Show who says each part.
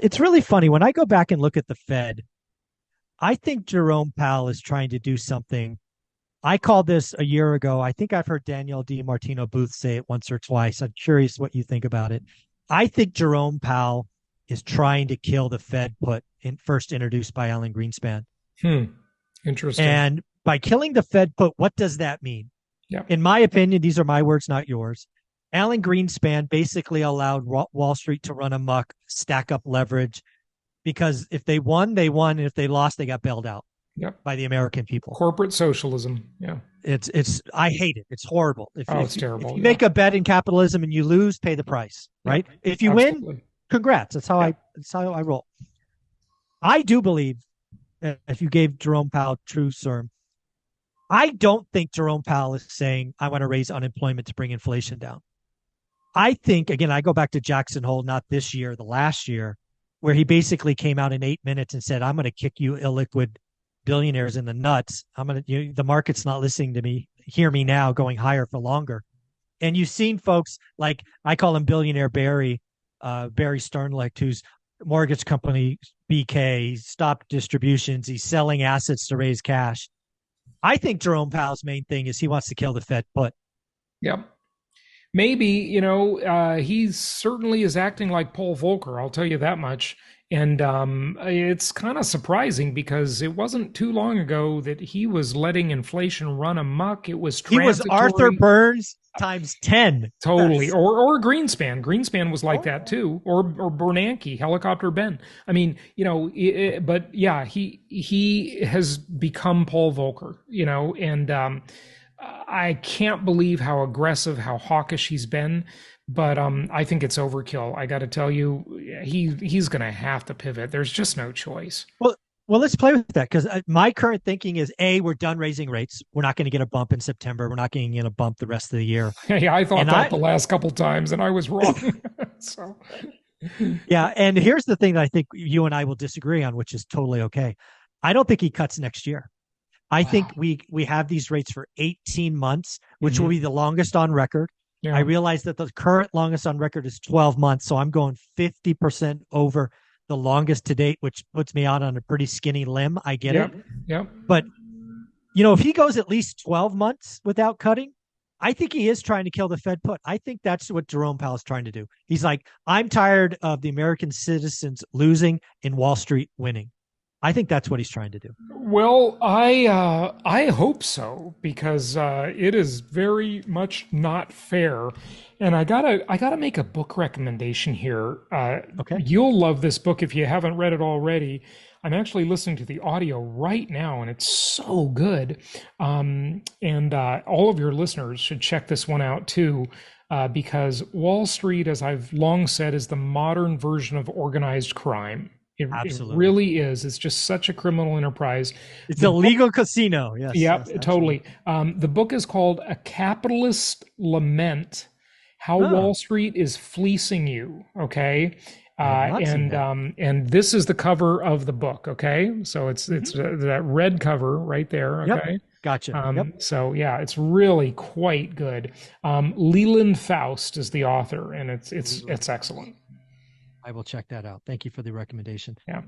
Speaker 1: It's really funny when I go back and look at the Fed. I think Jerome Powell is trying to do something. I called this a year ago. I think I've heard Danielle D. Martino Booth say it once or twice. I'm curious what you think about it. I think Jerome Powell is trying to kill the Fed put in first introduced by Alan Greenspan.
Speaker 2: Hmm. Interesting.
Speaker 1: And by killing the Fed put, what does that mean?
Speaker 2: Yeah.
Speaker 1: In my opinion, these are my words, not yours. Alan Greenspan basically allowed Wall Street to run amok, stack up leverage, because if they won, they won. And if they lost, they got bailed out
Speaker 2: Yep.
Speaker 1: by the American people.
Speaker 2: Corporate socialism. Yeah.
Speaker 1: It's I hate it. It's horrible.
Speaker 2: Oh, it's
Speaker 1: If
Speaker 2: terrible.
Speaker 1: you
Speaker 2: Yeah.
Speaker 1: make a bet in capitalism and you lose, pay the price,
Speaker 2: Yep.
Speaker 1: right? If you win,
Speaker 2: Absolutely.
Speaker 1: congrats.
Speaker 2: Yeah.
Speaker 1: That's how I roll. I do believe if you gave Jerome Powell true sermon, I don't think Jerome Powell is saying I want to raise unemployment to bring inflation down. I think again, I go back to Jackson Hole, not this year, the last year, where he basically came out in 8 minutes and said, "I'm going to kick you illiquid billionaires in the nuts. The market's not listening to me. Hear me now, going higher for longer." And you've seen folks like I call him billionaire Barry Sternlicht, whose mortgage company BK stopped distributions. He's selling assets to raise cash. I think Jerome Powell's main thing is he wants to kill the Fed put.
Speaker 2: Yep. Maybe, he certainly is acting like Paul Volcker, I'll tell you that much. And it's kind of surprising because it wasn't too long ago that he was letting inflation run amok. It was
Speaker 1: He was Arthur
Speaker 2: transitory.
Speaker 1: Burns times 10.
Speaker 2: Totally.
Speaker 1: Yes.
Speaker 2: Or Greenspan. Greenspan was like
Speaker 1: Oh,
Speaker 2: that too. Or Bernanke, Helicopter Ben. I mean, but yeah, he has become Paul Volcker, and I can't believe how aggressive, how hawkish he's been. But I think it's overkill. I got to tell you, he's going to have to pivot. There's just no choice.
Speaker 1: well, well, let's play with that because my current thinking is we're done raising rates. We're not going to get a bump in September. We're not going to get a bump the rest of the year.
Speaker 2: Yeah, I thought
Speaker 1: And
Speaker 2: that the last couple times, and I was wrong. So,
Speaker 1: yeah, and here's the thing that I think you and I will disagree on, which is totally okay. I don't think he cuts next year. I think
Speaker 2: wow.
Speaker 1: we have these rates for 18 months, which will
Speaker 2: Hmm.
Speaker 1: be the longest on record. I
Speaker 2: Yeah.
Speaker 1: realize that the current longest on record is 12 months, so I'm going 50% over the longest to date, which puts me out on a pretty skinny limb. I get it.
Speaker 2: Yep. Yep.
Speaker 1: But, if he goes at least 12 months without cutting, I think he is trying to kill the Fed put. I think that's what Jerome Powell is trying to do. He's like, I'm tired of the American citizens losing and Wall Street winning. I think that's what he's trying to do.
Speaker 2: Well, I hope so because it is very much not fair, and I gotta make a book recommendation here.
Speaker 1: Okay.
Speaker 2: You'll love this book if you haven't read it already. I'm actually listening to the audio right now, and it's so good. And all of your listeners should check this one out too, because Wall Street, as I've long said, is the modern version of organized crime. It
Speaker 1: Absolutely.
Speaker 2: really is. It's just such a criminal enterprise.
Speaker 1: It's
Speaker 2: The
Speaker 1: a
Speaker 2: book,
Speaker 1: legal casino. Yes, yes,
Speaker 2: yep,
Speaker 1: absolutely.
Speaker 2: totally. The book is called A Capitalist Lament: How
Speaker 1: Oh,
Speaker 2: Wall Street is Fleecing You. Okay.
Speaker 1: I have not seen that.
Speaker 2: And this is the cover of the book. Okay. So it's
Speaker 1: Hmm.
Speaker 2: that red cover right there.
Speaker 1: Yep.
Speaker 2: Okay.
Speaker 1: Gotcha. Yep.
Speaker 2: So yeah, it's really quite good. Leland Faust is the author, and it's
Speaker 1: Leland.
Speaker 2: excellent.
Speaker 1: I will check that out. Thank you for the recommendation.
Speaker 2: Yeah.